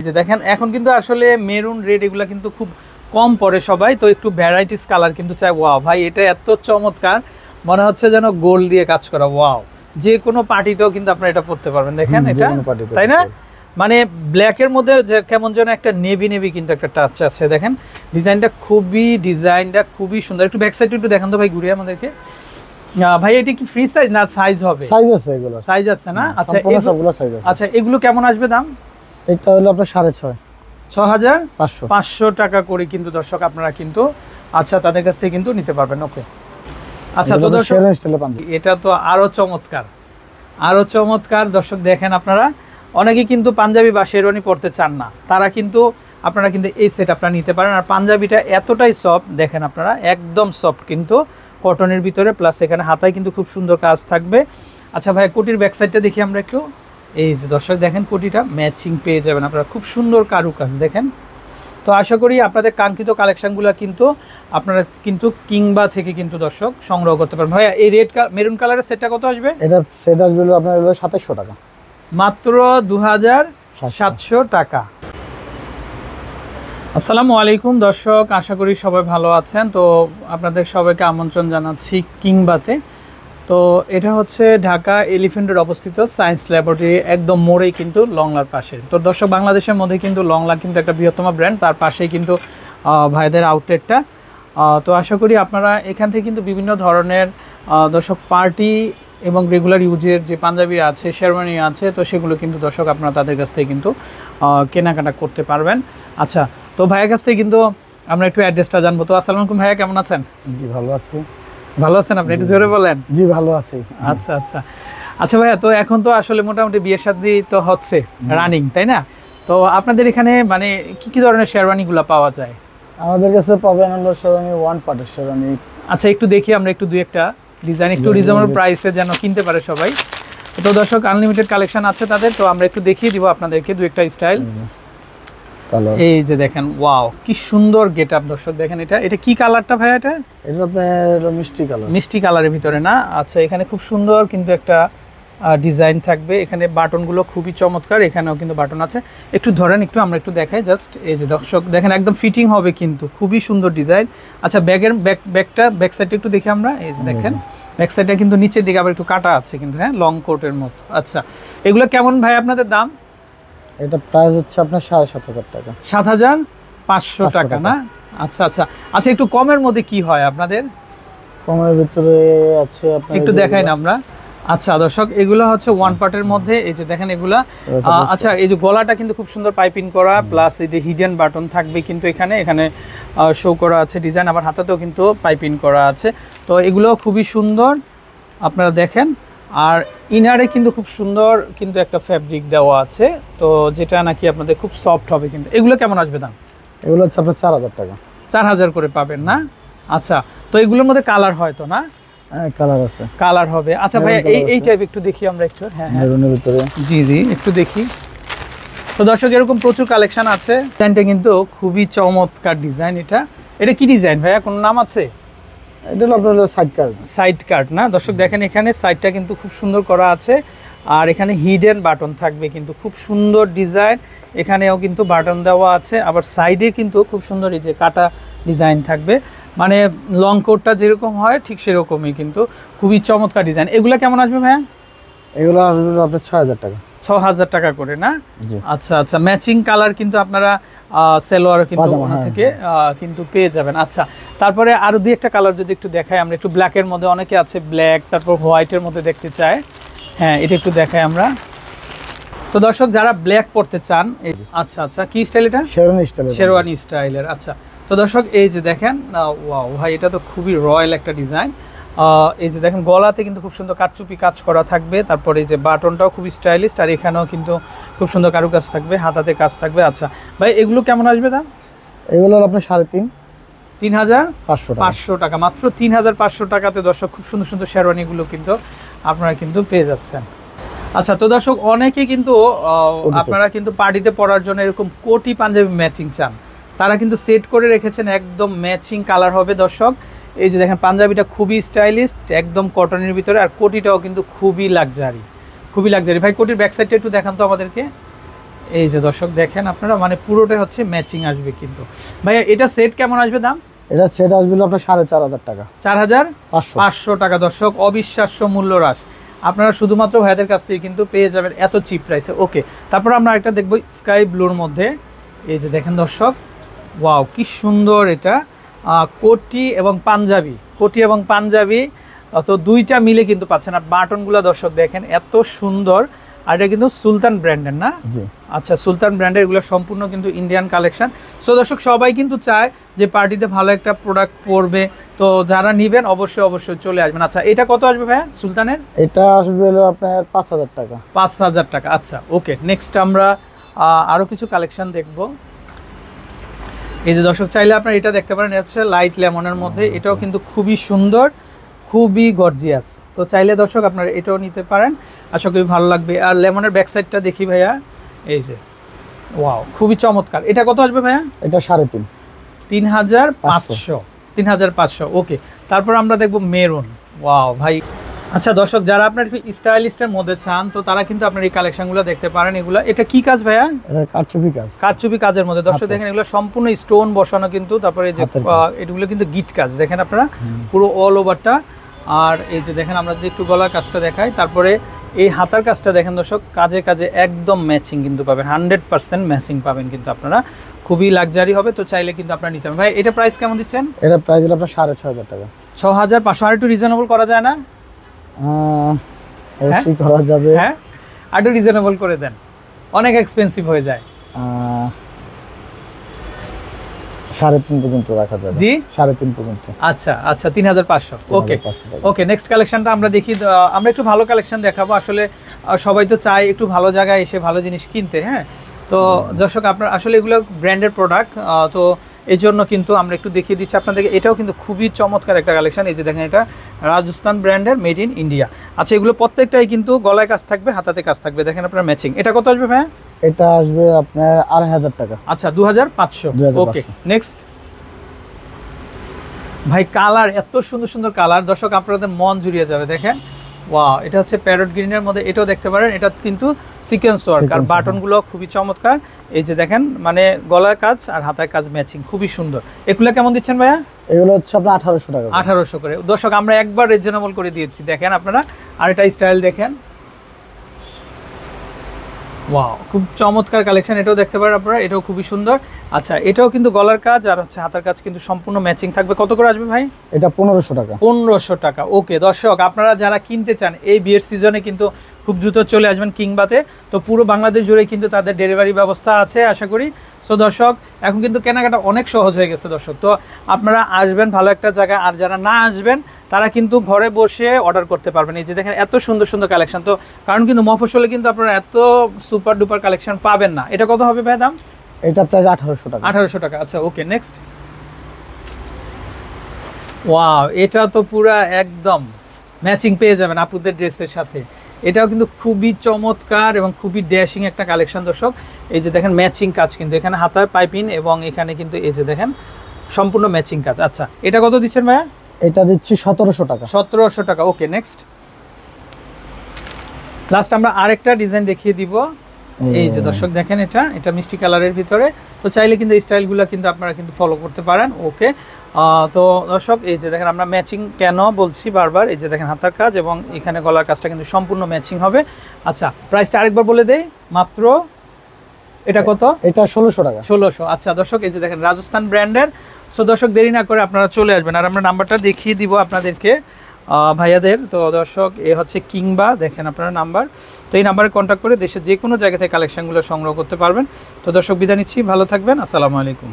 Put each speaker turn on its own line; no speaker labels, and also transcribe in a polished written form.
যে দেখেন এখন কিন্তু আসলে মেরুন রেড এগুলো কিন্তু খুব কম পরে সবাই, তো একটু ভ্যারাইটিস কালার কিন্তু চাই। ওয়াও ভাই, এটা এত চমৎকার, মনে হচ্ছে যেন গোল্ড দিয়ে কাজ করা। ওয়াও, যে কোনো পার্টিতেও কিন্তু আপনারা এটা পরতে পারবেন। দেখেন এটা, তাই না? মানে ব্ল্যাকের মধ্যে যে কেমন যেন একটা নেভি নেভি কিন্তু একটা টাচ আছে। দেখেন ডিজাইনটা খুবই সুন্দর। একটু ব্যাক সাইড একটু দেখান তো ভাই ঘুরে আমাদেরকে। ভাই এটা কি ফ্রি সাইজ না সাইজ হবে?
সাইজ আছে, এগুলো
সাইজ আছে না? আচ্ছা
সবগুলো সাইজ আছে।
আচ্ছা এগুলো কেমন আসবে দাম?
এটা হলো আপনার
6,500 টাকা করে কিন্তু দর্শক আপনারা কিন্তু আচ্ছা তাদের কাছ থেকে কিন্তু নিতে পারবেন। ওকে, আচ্ছা তো দর্শক এটা তো আরো চমৎকার দর্শক। দেখেন আপনারা অনেকে কিন্তু পাঞ্জাবি বা শেরওয়ানি পরতে চান না, তারা কিন্তু আপনারা কিন্তু এই সেট আপনারা নিতে পারেন। আর পাঞ্জাবিটা এতটাই সফট, দেখেন আপনারা একদম সফট কিন্তু কটনের ভিতরে, প্লাস এখানে হাতায় কিন্তু খুব সুন্দর কাজ থাকবে। আচ্ছা ভাই কোটির ব্যাক সাইডটা দেখি আমরা একটু। এই যে দর্শক দেখেন কোটিটা ম্যাচিং পেয়ে যাবেন আপনারা, খুব সুন্দর কারুকাজ দেখেন। তো আশা করি আপনাদের কাঙ্ক্ষিত কালেকশনগুলো কিন্তু আপনারা কিন্তু কিংবা থেকে কিন্তু দর্শক সংগ্রহ করতে পারবেন। ভাইয়া এই মেরুন কালারের সেটটা কত আসবে?
এটা সেট আসবে আপনার হলো 2700 টাকা,
মাত্র 2700 টাকা। আসসালামু আলাইকুম দর্শক, আশা করি সবাই ভালো আছেন। তো আপনাদের সবাইকে আমন্ত্রণ জানাচ্ছি কিংবাতে। তো এটা হচ্ছে ঢাকা এলিফ্যান্ট রোড অবস্থিত সায়েন্স ল্যাবরেটরি একদম মোড়েই কিন্তু লংলার পাশে। তো দর্শক বাংলাদেশের মধ্যে কিন্তু লংলা কিন্তু একটা বৃহত্তম ব্র্যান্ড, তার পাশেই কিন্তু ভাইদের আউটলেটটা। তো আশা করি আপনারা এখান থেকে কিন্তু বিভিন্ন ধরনের দর্শক পার্টি এবং রেগুলার ইউজের যে পাঞ্জাবি আছে, শেরওয়ানি আছে, তো সেগুলো কিন্তু দর্শক আপনারা তাদের কাছ থেকে কিন্তু কেনাকাটা করতে পারবেন। আচ্ছা তো ভাইয়ের কাছ থেকে কিন্তু আমরা একটু অ্যাড্রেসটা জানবো। তো আসসালামু আলাইকুম ভাইয়া, কেমন আছেন?
জি ভালো আছি।
ভালো আছেন আপনি? একটু জোরে বলেন।
জি ভালো আছি।
আচ্ছা আচ্ছা আচ্ছা ভাইয়া, তো এখন তো আসলে মোটামুটি বিয়ের শাদী তো হচ্ছে রানিং, তাই না? তো আপনাদের এখানে মানে কি কি ধরনের শেরওয়ানিগুলো পাওয়া যায়?
আমাদের কাছে পাবেন হলো শেরওয়ানি, ওয়ান পার্টের শেরওয়ানি।
আচ্ছা একটু দেখি আমরা একটু দুই একটা ডিজাইন একটু রিজনেবল প্রাইসে যেন কিনতে পারে সবাই। তো দর্শক আনলিমিটেড কালেকশন আছে তাদের, তো আমরা একটু দেখিয়ে দিব আপনাদেরকে দুই একটা স্টাইল। এই যে দেখেন, ওয়াও কি সুন্দর গেটআপ দর্শক। দেখেন এটা কি কালারটা ভাই? এটা
আপনার মিষ্টি
কালারের ভিতরে না? আচ্ছা এখানে খুব সুন্দর কিন্তু একটা ডিজাইন থাকবে। এখানে বাটনগুলো খুবই চমৎকার, এখানেও কিন্তু বাটন আছে। একটু ধরেন, একটু আমরা একটু দেখাই জাস্ট। এই যে দর্শক দেখেন একদম ফিটিং হবে কিন্তু, খুবই সুন্দর ডিজাইন। আচ্ছা ব্যাক সাইডটা একটু দেখি আমরা। এই যে দেখেন ব্যাক সাইডটা কিন্তু নিচের দিকে আবার একটু কাটা আছে কিন্তু, হ্যাঁ লং কোটের মতো। আচ্ছা এগুলো কেমন ভাই আপনাদের দাম?
এটা প্রাইস হচ্ছে আপনার 7,500 টাকা।
7,500 টাকা না? আচ্ছা আচ্ছা আচ্ছা একটু কমের মধ্যে কি হয় আপনাদের?
কমের ভিতরে আছে আপনার,
একটু দেখাই না আমরা। আচ্ছা দর্শক এগুলো হচ্ছে ওয়ান পার্টের মধ্যে। এই যে দেখেন এগুলা। আচ্ছা এই যে গলাটা কিন্তু খুব সুন্দর পাইপিং করা, প্লাস এই যে হিডেন বাটন থাকবে কিন্তু এখানে শো করা আছে ডিজাইন, আবার হাতাতেও কিন্তু পাইপিং করা আছে। তো এগুলো খুবই সুন্দর আপনারা দেখেন। আর ইনারে কিন্তু খুব সুন্দর কিন্তু একটা ফ্যাব্রিক দেওয়া আছে, তো যেটা নাকি আপনাদের খুব সফট হবে কিন্তু। এগুলো কেমন আসবে দাম?
এগুলো হচ্ছে আপনার 4,000 টাকা।
4,000 করে পাবেন না? আচ্ছা তো এগুলোর মধ্যে কালার হয় তো না?
হ্যাঁ কালার আছে,
কালার হবে। আচ্ছা ভাই এই টাইপ একটু দেখি আমরা একটু। হ্যাঁ
মেরুনের ভিতরে।
জি একটু দেখি। তো দর্শক এরকম প্রচুর কালেকশন আছে। ডিজাইনটা কিন্তু খুবই চমৎকার ডিজাইন। এটা কি ডিজাইন ভাইয়া, কোনো নাম আছে?
এটা হলো আপনার
সাইড কাট না? দর্শক দেখেন এখানে সাইডটা কিন্তু খুব সুন্দর করা আছে, আর এখানে হিডেন বাটন থাকবে কিন্তু, খুব সুন্দর ডিজাইন। এখানেও কিন্তু বাটন দেওয়া আছে, আবার সাইডে কিন্তু খুব সুন্দর এই যে কাটা ডিজাইন থাকবে। মানে লং কোটটা যেরকম হয় ঠিক সেরকমই কিন্তু, খুবই চমৎকার ডিজাইন। এগুলো কেমন আসবে ভাইয়া?
এগুলো আসবে আপনার 6,000 টাকা।
6,000 টাকা করে না? আচ্ছা আচ্ছা ম্যাচিং কালার কিন্তু আপনারা সেলোয়ার কিন্তু ওখান থেকে কিন্তু পেয়ে যাবেন। আচ্ছা তারপরে আরো দুই একটা কালার যদি একটু দেখাই আমরা, একটু ব্ল্যাকের মধ্যে অনেকে আছে ব্ল্যাক, তারপর হোয়াইটের মধ্যে দেখতে চায়। হ্যাঁ এটা একটু দেখাই আমরা। তো দর্শক যারা ব্ল্যাক পরতে চান, আচ্ছা আচ্ছা কি স্টাইল এটা? শেরওয়ানি স্টাইলের। আচ্ছা তো দর্শক এই যে দেখেন, ওয়াও ভাই এটা তো খুবই রয়্যাল একটা ডিজাইন। এই যে দেখেন গলাতে কিন্তু খুব সুন্দর কাটচুপি কাজ করা থাকবে, তারপরে এই যে বাটনটাও খুব স্টাইলিশ, আর এখানেও কিন্তু খুব সুন্দর কারুকাজ থাকবে, হাতাতে কাজ থাকবে। আচ্ছা ভাই এগুলো কেমন আসবে দাম?
এগুলো আপনার
3,500 টাকা, মাত্র 3,500 টাকাতে দর্শক খুব সুন্দর সুন্দর শেরওয়ানিগুলো কিন্তু আপনারা কিন্তু পেয়ে যাচ্ছেন। আচ্ছা তো দর্শক অনেকে কিন্তু আপনারা কিন্তু পার্টিতে পরার জন্য এরকম কোটি পাঞ্জাবি ম্যাচিং চান, তারা কিন্তু সেট করে রেখেছেন, একদম ম্যাচিং কালার হবে দর্শক। এই যে দেখেন পাঞ্জাবিটা খুবই স্টাইলিশ, একদম কটনের ভিতরে, আর কোটিটাও কিন্তু খুবই লাক্সারি ভাই। কোটির ব্যাক সাইডটা একটু দেখান তো আমাদেরকে। এই যে দর্শক দেখেন আপনারা, মানে পুরোটাই হচ্ছে ম্যাচিং আসবে কিন্তু। ভাইয়া এটা সেট কেমন আসবে দাম?
এটা সেট আসবে আপনার 4500 টাকা,
4500 টাকা। দর্শক অবিশ্বাস্য মূল্য হ্রাস, আপনারা শুধুমাত্র ভাইয়াদের কাছ থেকে কিন্তু পেয়ে যাবেন এত চিপ প্রাইসে। ওকে, তারপর আমরা একটা দেখবো স্কাই ব্লুর মধ্যে। এই যে দেখেন দর্শক, ওয়াও কি সুন্দর এটা, কোটি এবং পাঞ্জাবি, কোটি এবং পাঞ্জাবি তো দুইটা মিলে কিন্তু পাচ্ছেন। আর বাটনগুলো দর্শক দেখেন এত সুন্দর, আর এটা কিন্তু সুলতান ব্র্যান্ডের না?
জি
আচ্ছা, সুলতান ব্র্যান্ডের, এগুলো সম্পূর্ণ কিন্তু ইন্ডিয়ান কালেকশন। সো দর্শক সবাই কিন্তু চায় যে পার্টিতে ভালো একটা প্রোডাক্ট পরবে, তো যারা নেবেন অবশ্যই অবশ্যই চলে আসবেন। আচ্ছা, এটা কত আসবে ভাইয়া সুলতানের?
এটা আসবে হলো আপনার 5000 টাকা।
5000 টাকা। আচ্ছা ওকে, নেক্সট আমরা আরও কিছু কালেকশন দেখব। এই যে দর্শক চাইলে আপনারা এটা দেখতে পারেন, এটা হচ্ছে লাইট লেমনের মধ্যে, এটাও কিন্তু খুবই সুন্দর, খুবই গর্জিয়াস। তো চাইলে দর্শক আপনারা এটাও নিতে পারেন, আশা করি ভালো লাগবে। আর লেমনের ব্যাক সাইডটা দেখি ভাইয়া, এই যে ওয়াও খুবই চমৎকার। এটা কত আসবে ভাইয়া?
এটা 3.5,
3500, 3500। ওকে, তারপর আমরা দেখব মেরুন। ওয়াও ভাই, আচ্ছা দর্শক যারা আপনার স্টাইলিস্টের মধ্যে চান, তো তারা কিন্তু আপনার এই কালেকশনগুলো দেখতে পারেন। এগুলো এটা কি কাজ ভাইয়া?
এটা কারচুপি কাজ,
কারচুপি কাজের মধ্যে দর্শক দেখেন, এগুলো সম্পূর্ণ স্টোন বসানো কিন্তু। তারপরে যে এগুলো কিন্তু গিট কাজ দেখেন আপনারা, পুরো অল ওভারটা। আর এই যে দেখেন, আমরা যদি একটু গলার কাজটা দেখাই, তারপরে এই হাতার কাজটা দেখেন দর্শক, কাজে কাজে একদম ম্যাচিং কিন্তু পাবেন, 100% ম্যাচিং পাবেন কিন্তু আপনারা, খুবই লাক্সারি হবে। তো চাইলে কিন্তু আপনারা নিতে পারেন। ভাই এটা প্রাইস কেমন দিচ্ছেন?
এটা প্রাইস হলো আপনার 6500 টাকা।
6500। আর একটু রিজনেবল করা যায় না?
অবশ্যই করা যাবে।
হ্যাঁ, আর একটু রিজনেবল করে দেন, অনেক এক্সপেন্সিভ হয়ে যায়।
3.5 পর্যন্ত রাখা যাবে।
জি
3.5 পর্যন্ত।
আচ্ছা আচ্ছা, 3500। ওকে ওকে, নেক্সট কালেকশনটা আমরা দেখি। আমরা একটু ভালো কালেকশন দেখাবো। আসলে সবাই তো চায় একটু ভালো জায়গায় এসে ভালো জিনিস কিনতে। হ্যাঁ, তো দর্শক আপনার আসলে এগুলো ব্র্যান্ডের প্রোডাক্ট, তো এই জন্য কিন্তু আমরা একটু দেখিয়ে দিচ্ছি আপনাদেরকে। এটাও কিন্তু খুবই চমৎকার একটা কালেকশন। এই যে দেখেন, এটা রাজস্থান ব্র্যান্ডের, মেড ইন ইন্ডিয়া। আচ্ছা, এগুলো প্রত্যেকটাই কিন্তু গলায় কাজ থাকবে, হাতাতে কাজ থাকবে, দেখেন আপনার ম্যাচিং। এটা কত আসবে ভাই?
এটা আসবে আপনার 2500 টাকা।
আচ্ছা, 2500। ওকে, নেক্সট। ভাই কালার এত সুন্দর সুন্দর কালার, দর্শক আপনাদের মন জুড়িয়ে যাবে। দেখেন ওয়াও, এটা হচ্ছে প্যারট গ্রিনের মধ্যে, এটাও দেখতে পারেন। এটা কিন্তু সিকোয়েন্স ওয়ার্ক, আর বাটনগুলো খুবই চমৎকার। এই যে দেখেন, মানে গলার কাজ আর হাতার কাজ ম্যাচিং, খুবই সুন্দর। এগুলো কেমন দিচ্ছেন ভাইয়া?
এগুলো হচ্ছে আপনার 1800 টাকা।
1800 করে। দর্শক আমরা একবার রিজনেবল করে দিয়েছি, দেখেন আপনারা। আর এটা স্টাইল দেখেন, ওয়াও খুব চমৎকার কালেকশন। এটাও দেখতে পারেন আপনারা, এটাও খুবই সুন্দর। আচ্ছা, এটাও কিন্তু গলার কাজ আর হচ্ছে হাতার কাজ কিন্তু সম্পূর্ণ ম্যাচিং থাকবে। কত করে আসবে ভাই?
এটা 1500 টাকা।
1500 টাকা। ওকে দর্শক, আপনারা যারা কিনতে চান এই বিয়ের সিজনে কিন্তু খুব দ্রুত চলে আসবেন কিংবাতে। তো পুরো বাংলাদেশ জুড়ে কিন্তু তাদের ডেলিভারি ব্যবস্থা আছে আশা করি। সো দর্শক, এখন কিন্তু কেনাকাটা অনেক সহজ হয়ে গেছে দর্শক। তো আপনারা আসবেন ভালো একটা জায়গায়, আর যারা না আসবেন তারা কিন্তু ঘরে বসে অর্ডার করতে পারবেন। এই যে দেখেন এত সুন্দর সুন্দর কালেকশন। তো কারণ কিন্তু মফস্বলে কিন্তু আপনারা এত সুপার ডুপার কালেকশন পাবেন না। এটা কত হবে ভাই দাম?
এটা প্রাইস 1800 টাকা।
1800 টাকা। আচ্ছা ওকে, নেক্সট। ওয়াও, এটা তো পুরা একদম ম্যাচিং পেয়ে যাবেন আপুদের ড্রেসের সাথে। এটাও কিন্তু খুবই চমৎকার এবং খুবই ড্যাশিং একটা কালেকশন দর্শক। এই যে দেখেন ম্যাচিং কাজ কিন্তু এখানে হাতায় পাইপিং, এবং এখানে কিন্তু এই যে দেখেন সম্পূর্ণ ম্যাচিং কাজ। আচ্ছা, এটা কত দিচ্ছেন ভাইয়া?
এটা দিচ্ছি 1700 টাকা।
1700 টাকা। ওকে, নেক্সট। লাস্ট আমরা আরেকটা ডিজাইন দেখিয়ে দিব। এই যে দর্শক দেখেন, এটা মিষ্টি কালারের ভিতরে। তো চাইলে কিন্তু এই স্টাইলগুলো কিন্তু আপনারা কিন্তু ফলো করতে পারেন। ওকে, তো দর্শক এই যে দেখেন, আমরা ম্যাচিং কেন বলছি বারবার, এই যে দেখেন হাতার কাজ এবং এখানে গলার কাজটা কিন্তু সম্পূর্ণ ম্যাচিং হবে। আচ্ছা, প্রাইসটা আরেকবার বলে দেই, মাত্র এটা কত?
এটা 1600 টাকা।
1600। আচ্ছা দর্শক, এই যে দেখেন রাজস্থান ব্র্যান্ডের। সো দর্শক দেরি না করে আপনারা চলে আসবেন, আর আমরা নাম্বারটা দেখিয়ে দিব আপনাদেরকে ভাইয়াদের। তো দর্শক এ হচ্ছে কিংবা, দেখেন আপনারা নাম্বার। তো এই নাম্বারে কন্ট্যাক্ট করে দেশের যে কোনো জায়গা থেকে কালেকশনগুলো সংগ্রহ করতে পারবেন। তো দর্শক বিদায় নিচ্ছি, ভালো থাকবেন, আসসালামু আলাইকুম।